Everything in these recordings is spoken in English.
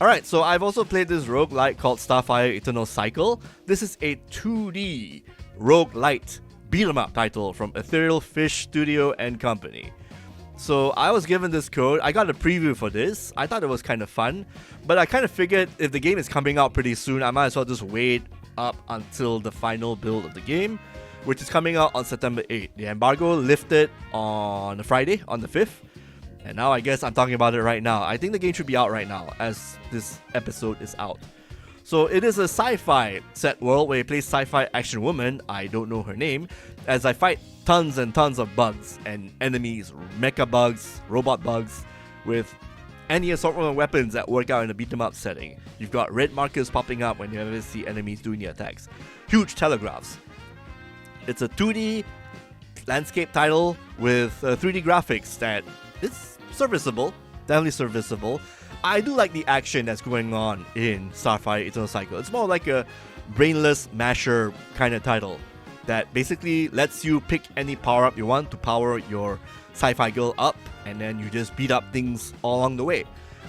Alright, so I've also played this roguelite called Starfire Eternal Cycle. This is a 2D roguelite beat-em-up title from Ethereal Fish Studio and Company. So I was given this code, I got a preview for this, I thought it was kind of fun, but I kind of figured if the game is coming out pretty soon, I might as well just wait up until the final build of the game, which is coming out on September 8th. The embargo lifted on Friday, on the 5th, and now I guess I'm talking about it right now. I think the game should be out right now, as this episode is out. So it is a sci-fi set world where you play sci-fi action woman, I don't know her name, as I fight tons and tons of bugs and enemies, mecha bugs, robot bugs, with any assortment of weapons that work out in a beat-em-up setting. You've got red markers popping up whenever you see enemies doing the attacks. Huge telegraphs. It's a 2D landscape title with 3D graphics that is serviceable, definitely serviceable. I do like the action that's going on in Starfire Eternal Cycle. It's more like a brainless masher kind of title that basically lets you pick any power-up you want to power your sci-fi girl up, and then you just beat up things all along the way.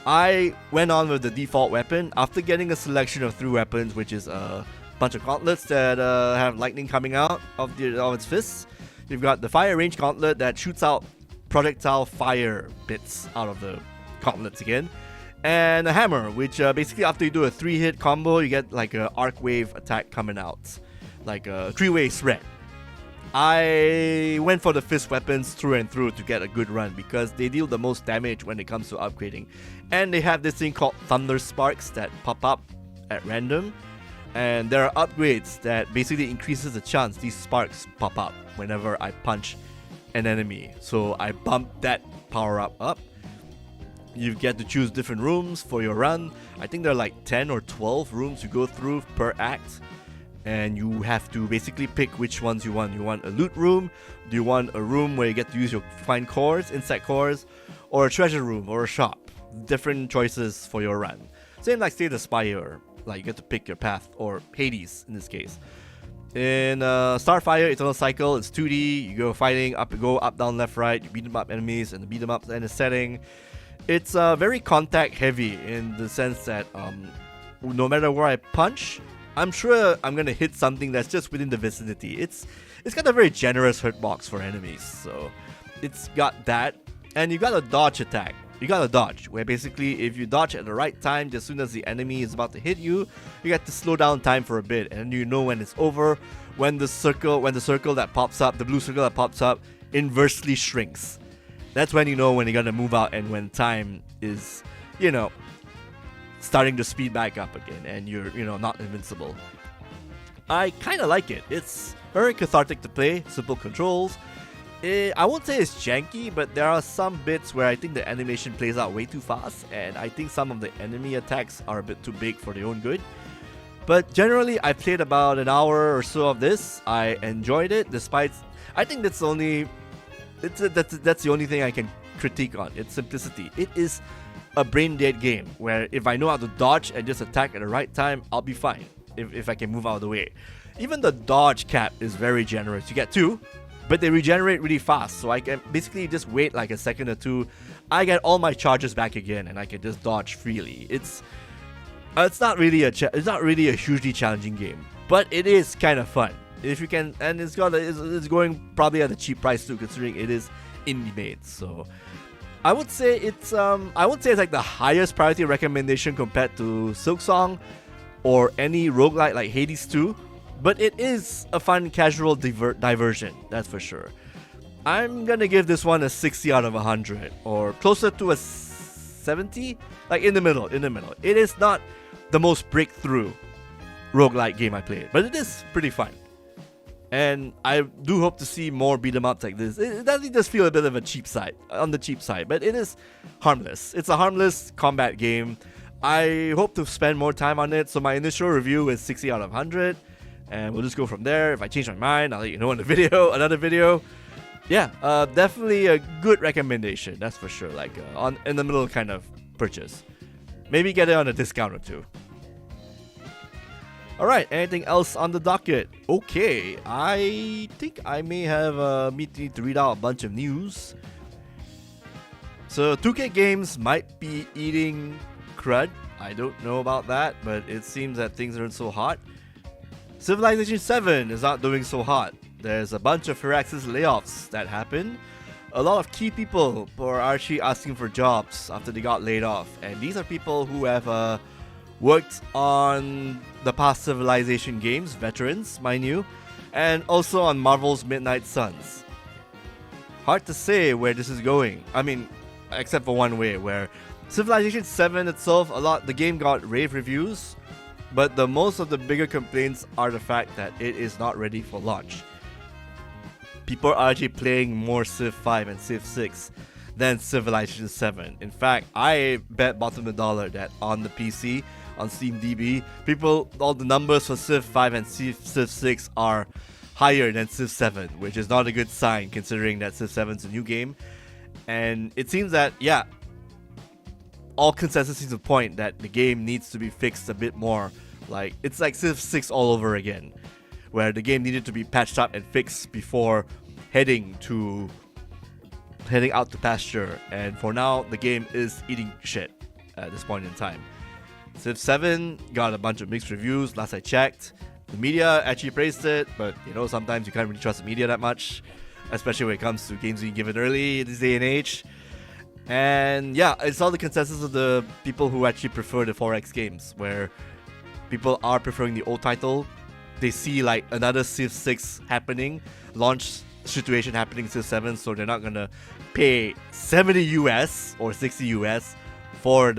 I went on with the default weapon after getting a selection of 3 weapons, which is a bunch of gauntlets that have lightning coming out of its fists. You've got the fire range gauntlet that shoots out projectile fire bits out of the gauntlets again, and a hammer, which basically after you do a 3-hit combo, you get like a arc wave attack coming out, like a 3-way spread. I went for the fist weapons through and through to get a good run because they deal the most damage when it comes to upgrading, and they have this thing called thunder sparks that pop up at random, and there are upgrades that basically increases the chance these sparks pop up whenever I punch an enemy. So I bump that power up. You get to choose different rooms for your run. I think there are like 10 or 12 rooms you go through per act, and you have to basically pick which ones you want. You want a loot room? Do you want a room where you get to use your fine cores, insect cores, or a treasure room or a shop? Different choices for your run. Same like Slay the Spire, like you get to pick your path, or Hades in this case. In Starfire Eternal Cycle, it's 2D. You go fighting, go up, down, left, right. You beat them up enemies, and the beat them up in a setting. It's very contact heavy in the sense that no matter where I punch, I'm sure I'm gonna hit something that's just within the vicinity. It's got a very generous hurt box for enemies, so it's got that, and you got a dodge attack. You got a dodge, where basically if you dodge at the right time, as soon as the enemy is about to hit you, you get to slow down time for a bit, and you know when it's over. When the circle that pops up, the blue circle that pops up, inversely shrinks. That's when you know when you're gonna move out and when time is, starting to speed back up again and you're, not invincible. I kind of like it. It's very cathartic to play, simple controls. I won't say it's janky, but there are some bits where I think the animation plays out way too fast, and I think some of the enemy attacks are a bit too big for their own good. But generally, I played about an hour or so of this. I enjoyed it, despite I think that's the only thing I can critique on. Its simplicity. It is a brain dead game where if I know how to dodge and just attack at the right time, I'll be fine. If I can move out of the way. Even the dodge cap is very generous. You get 2, but they regenerate really fast, so I can basically just wait like a second or 2. I get all my charges back again, and I can just dodge freely. It's not really a hugely challenging game, but it is kind of fun if you can, and it's going probably at a cheap price too, considering it is indie made. So I would say it's like the highest priority recommendation compared to Silksong or any roguelite like Hades 2. But it is a fun, casual diversion, that's for sure. I'm gonna give this one a 60 out of 100, or closer to a 70, like in the middle. It is not the most breakthrough roguelite game I played, but it is pretty fun. And I do hope to see more beat 'em ups like this. It does just feel a bit of on the cheap side, but it is harmless. It's a harmless combat game. I hope to spend more time on it, so my initial review is 60 out of 100. And we'll just go from there. If I change my mind, I'll let you know in another video. Yeah, definitely a good recommendation, that's for sure. Like in the middle kind of purchase. Maybe get it on a discount or 2. Alright, anything else on the docket? Okay, I think I may have need to read out a bunch of news. So 2K Games might be eating crud. I don't know about that, but it seems that things aren't so hot. Civilization 7 is not doing so hot. There's a bunch of Firaxis layoffs that happen. A lot of key people are actually asking for jobs after they got laid off, and these are people who have worked on the past Civilization games, veterans, mind you, and also on Marvel's Midnight Suns. Hard to say where this is going. I mean, except for one way, where Civilization 7 itself, the game got rave reviews, but most of the bigger complaints are the fact that it is not ready for launch. People are actually playing more Civ 5 and Civ 6 than Civilization 7. In fact, I bet bottom of the dollar that on the PC, on SteamDB, all the numbers for Civ 5 and Civ 6 are higher than Civ 7, which is not a good sign considering that Civ 7 is a new game. And it seems that, yeah, all consensus seems to point that the game needs to be fixed a bit more. Like, it's like Civ 6 all over again, where the game needed to be patched up and fixed before heading out to pasture. And for now, the game is eating shit at this point in time. Civ 7 got a bunch of mixed reviews last I checked. The media actually praised it, but sometimes you can't really trust the media that much, especially when it comes to games being given early in this day and age. And yeah, it's all the consensus of the people who actually prefer the 4X games, where people are preferring the old title. They see like another Civ 6 launch situation happening in Civ 7, so they're not gonna pay $70 US or $60 US for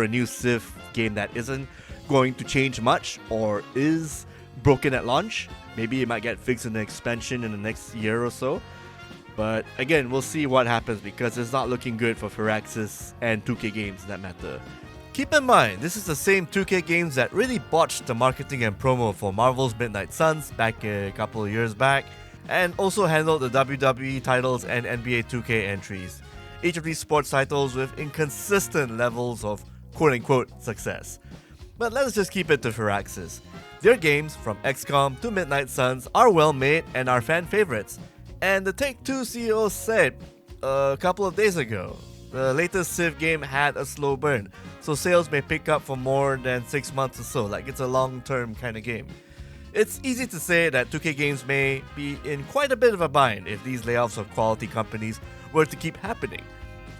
a new Civ game that isn't going to change much or is broken at launch. Maybe it might get fixed in the expansion in the next year or so. But again, we'll see what happens, because it's not looking good for Firaxis and 2K Games in that matter. Keep in mind, this is the same 2K Games that really botched the marketing and promo for Marvel's Midnight Suns back a couple of years back, and also handled the WWE titles and NBA 2K entries. Each of these sports titles with inconsistent levels of quote-unquote success. But let's just keep it to Firaxis. Their games, from XCOM to Midnight Suns, are well made and are fan favorites. And the Take-Two CEO said a couple of days ago, the latest Civ game had a slow burn, so sales may pick up for more than 6 months or so, like it's a long-term kind of game. It's easy to say that 2K Games may be in quite a bit of a bind if these layoffs of quality companies were to keep happening.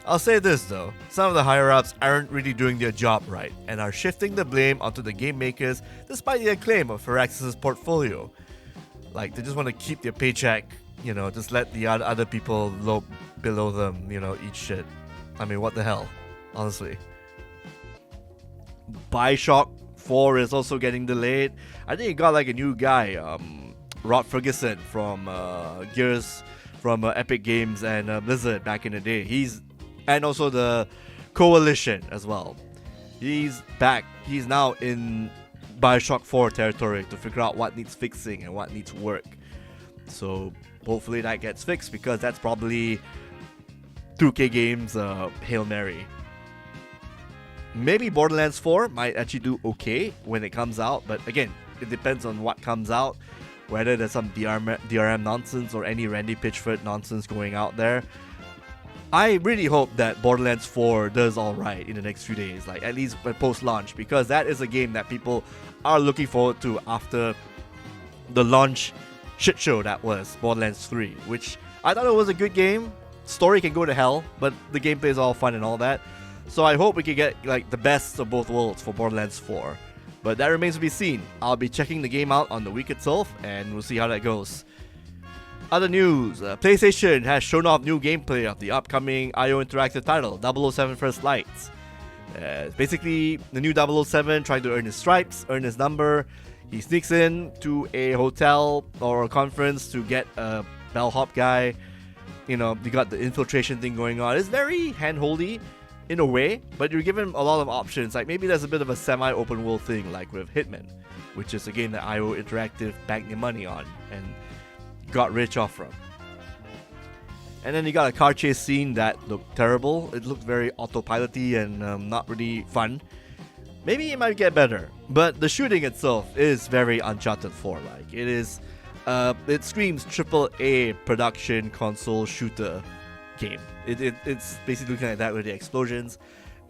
I'll say this though, some of the higher-ups aren't really doing their job right, and are shifting the blame onto the game makers despite the acclaim of Firaxis' portfolio. Like, they just want to keep their paycheck, just let the other people below them, eat shit. I mean, what the hell, honestly. Bioshock 4 is also getting delayed. I think it got like a new guy, Rod Ferguson from Gears, from Epic Games and Blizzard back in the day. And also the Coalition as well. He's back. He's now in Bioshock 4 territory to figure out what needs fixing and what needs work. So hopefully that gets fixed, because that's probably 2K Games' Hail Mary. Maybe Borderlands 4 might actually do okay when it comes out, but again, it depends on what comes out, whether there's some DRM nonsense or any Randy Pitchford nonsense going out there. I really hope that Borderlands 4 does alright in the next few days, like at least post-launch, because that is a game that people are looking forward to after the launch shit show that was Borderlands 3, which I thought it was a good game. Story can go to hell, but the gameplay is all fun and all that. So I hope we can get like the best of both worlds for Borderlands 4. But that remains to be seen. I'll be checking the game out on the week itself, and we'll see how that goes. Other news, PlayStation has shown off new gameplay of the upcoming IO Interactive title, 007 First Lights. Basically, the new 007 trying to earn his stripes, earn his number. He sneaks in to a hotel or a conference to get a bellhop guy. You got the infiltration thing going on. It's very hand-holdy in a way, but you're given a lot of options. Like maybe there's a bit of a semi-open world thing, like with Hitman, which is a game that IO Interactive banked their money on and got rich off from. And then you got a car chase scene that looked terrible. It looked very autopilot-y and not really fun. Maybe it might get better, but the shooting itself is very Uncharted 4-like. It screams AAA production console shooter game. It's basically looking like that with the explosions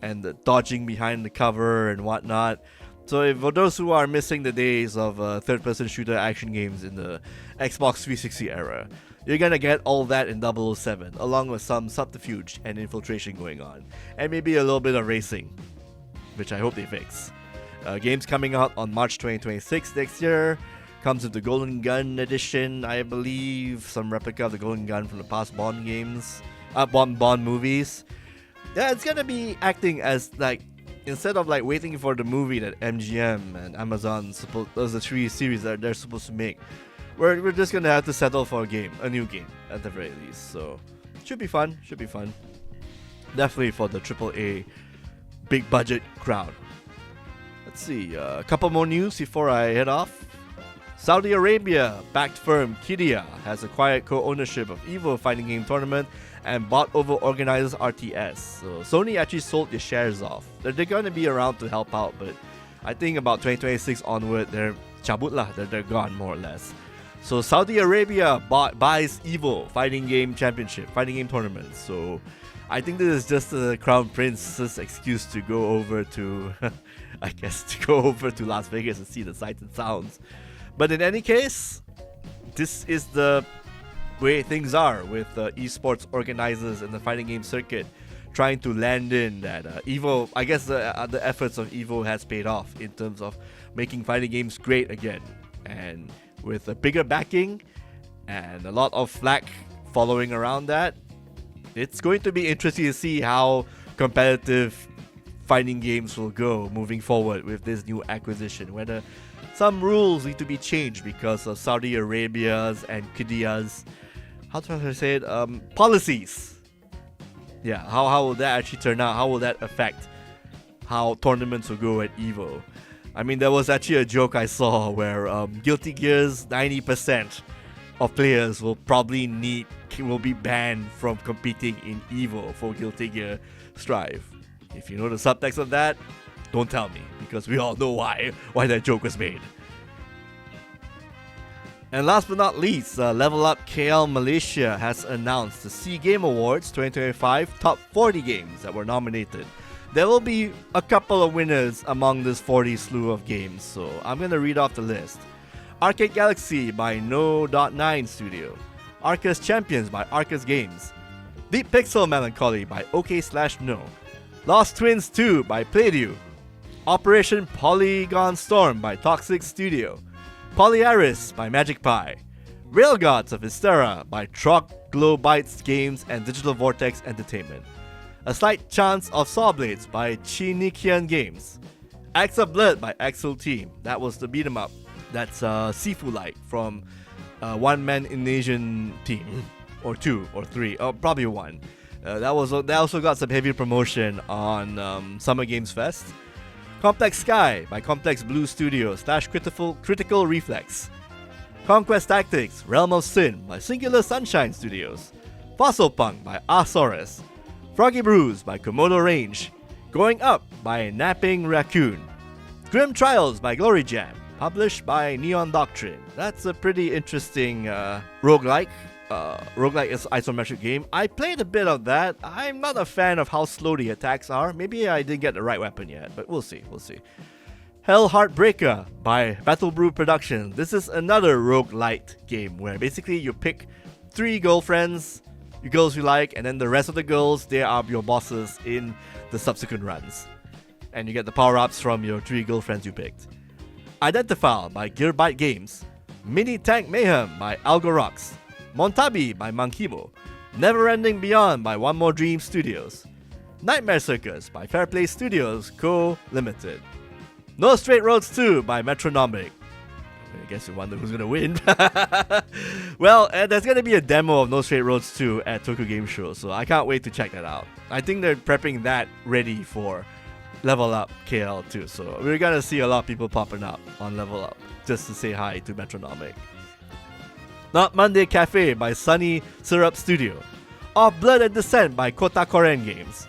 and the dodging behind the cover and whatnot. So for those who are missing the days of third-person shooter action games in the Xbox 360 era, you're gonna get all that in 007, along with some subterfuge and infiltration going on, and maybe a little bit of racing, which I hope they fix. Games coming out on March 2026 next year. Comes with the Golden Gun edition, I believe, some replica of the Golden Gun from the past Bond games, Bond movies. Yeah, it's gonna be acting as like, instead of like waiting for the movie that MGM and Amazon those are the 3 series that they're supposed to make, we're just gonna have to settle for a new game at the very least. So should be fun. Definitely for the AAA big budget crowd. Let's see, a couple more news before I head off. Saudi Arabia-backed firm Qiddiya has acquired co-ownership of EVO fighting game tournament and bought over organizers RTS. So Sony actually sold their shares off. They're going to be around to help out, but I think about 2026 onward, they're cabut lah. They're gone more or less. So Saudi Arabia buys EVO fighting game championship, fighting game tournament. So I think this is just the Crown Prince's excuse to go over to, to Las Vegas and see the sights and sounds. But in any case, this is the way things are with esports organizers and the fighting game circuit trying to land in that EVO. I guess the efforts of EVO has paid off in terms of making fighting games great again. And with a bigger backing and a lot of flack following around that, it's going to be interesting to see how competitive fighting games will go moving forward with this new acquisition. Whether some rules need to be changed because of Saudi Arabia's and Qiddiya's, how do I say it, policies. Yeah, how will that actually turn out? How will that affect how tournaments will go at EVO? I mean, there was actually a joke I saw where Guilty Gear's 90% of players will be banned from competing in EVO for Guilty Gear Strive. If you know the subtext of that, don't tell me, because we all know why that joke was made. And last but not least, Level Up KL Malaysia has announced the SEA Game Awards 2025 Top 40 games that were nominated. There will be a couple of winners among this 40 slew of games, so I'm going to read off the list. Arcade Galaxy by No.9 Studio, Arcus Champions by Arcus Games, Deep Pixel Melancholy by OK/No, Lost Twins 2 by Playdew, Operation Polygon Storm by Toxic Studio, Polyaris by Magic Pie, Railgods of Hystera by Troglobites Games and Digital Vortex Entertainment, A Slight Chance of Sawblades by Chinikian Games, Acts of Blood by Axel Team, that was the beat 'em up. That's Sifu-like from One Man Indonesian team, or 2 or 3, probably 1. That also got some heavy promotion on Summer Games Fest. Complex Sky by Complex Blue Studios / Critical Reflex, Conquest Tactics Realm of Sin by Singular Sunshine Studios, Fossil Punk by Asaurus, Froggy Brews by Komodo Range, Going Up by Napping Raccoon, Grim Trials by Glory Jam, published by Neon Doctrine. That's a pretty interesting roguelike is isometric game. I played a bit of that. I'm not a fan of how slow the attacks are. Maybe I didn't get the right weapon yet, but we'll see. Hell Heartbreaker by Battle Brew Productions. This is another roguelite game where basically you pick 3 girlfriends, girls you like, and then the rest of the girls, they are your bosses in the subsequent runs. And you get the power-ups from your 3 girlfriends you picked. Identify by Gearbite Games, Mini Tank Mayhem by Algorox, Montabi by Mankibo, Neverending Beyond by One More Dream Studios, Nightmare Circus by Fairplay Studios Co. Limited, No Straight Roads 2 by Metronomic. I guess you wonder who's gonna win. Well, there's gonna be a demo of No Straight Roads 2 at Tokyo Game Show, so I can't wait to check that out. I think they're prepping that ready for Level Up KL too, so we're gonna see a lot of people popping up on Level Up just to say hi to Metronomic. Not Monday Cafe by Sunny Syrup Studio, Of Blood and Descent by Kota Koren Games,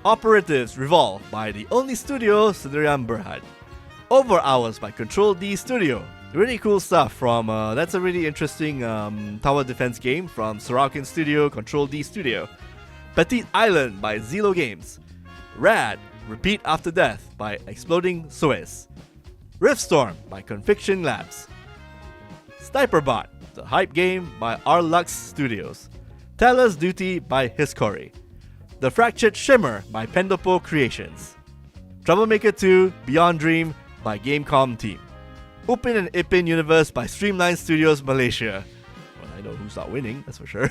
Operatives Revolve by the only studio Sendirian Berhad, Over Hours by Control D Studio. Really cool stuff from, that's a really interesting tower defense game from Sorokin Studio, Control D Studio. Petite Island by Zelo Games, Rad Repeat After Death by Exploding Suez, Riftstorm by Conviction Labs, Sniperbot, the hype game by Arlux Studios, Teller's Duty by Hiscory, The Fractured Shimmer by Pendopo Creations, Troublemaker 2 Beyond Dream by Gamecom Team, Upin and Ipin Universe by Streamline Studios Malaysia. Well, I know who's not winning, that's for sure.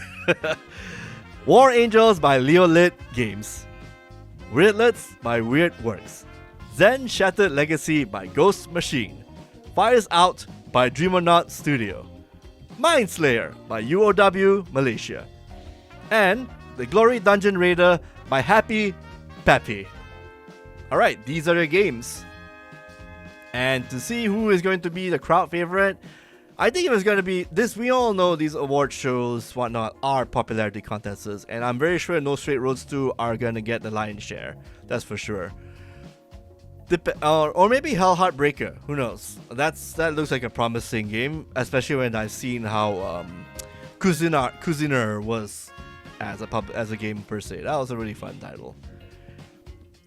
War Angels by Leolit Games, Weirdlets by Weird Works, Zen Shattered Legacy by Ghost Machine, Fires Out by Dreamonaut Studio, Mindslayer by UOW Malaysia, and The Glory Dungeon Raider by Happy Peppy. Alright, these are the games. And to see who is going to be the crowd favorite, I think it was going to be this. We all know these award shows, whatnot, are popularity contests, and I'm very sure No Straight Roads 2 are going to get the lion's share. That's for sure. Or maybe Hell Heartbreaker. Who knows? That looks like a promising game, especially when I've seen how Cuisiner was as a game per se. That was a really fun title.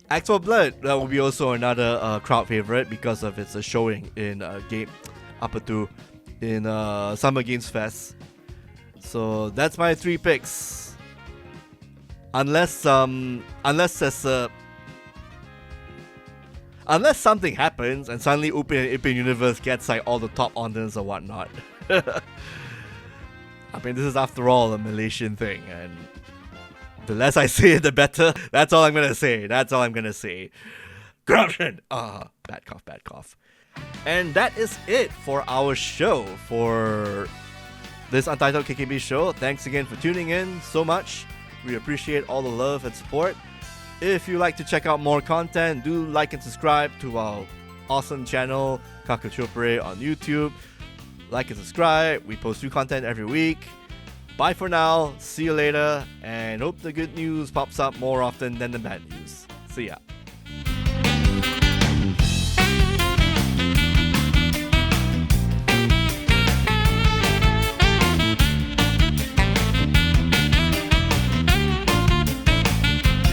Axe for Blood, that will be also another crowd favorite because of its showing in Summer Games Fest. So that's my 3 picks. Unless something happens and suddenly Upin and Ipin Universe gets like all the top honors or whatnot. I mean, this is after all a Malaysian thing, and the less I say it, the better. That's all I'm gonna say. Corruption! Bad cough. And that is it for our show, for this Untitled KKP Show. Thanks again for tuning in so much. We appreciate all the love and support. If you like to check out more content, do like and subscribe to our awesome channel, Kakachopre, on YouTube. Like and subscribe. We post new content every week. Bye for now. See you later. And hope the good news pops up more often than the bad news. See ya.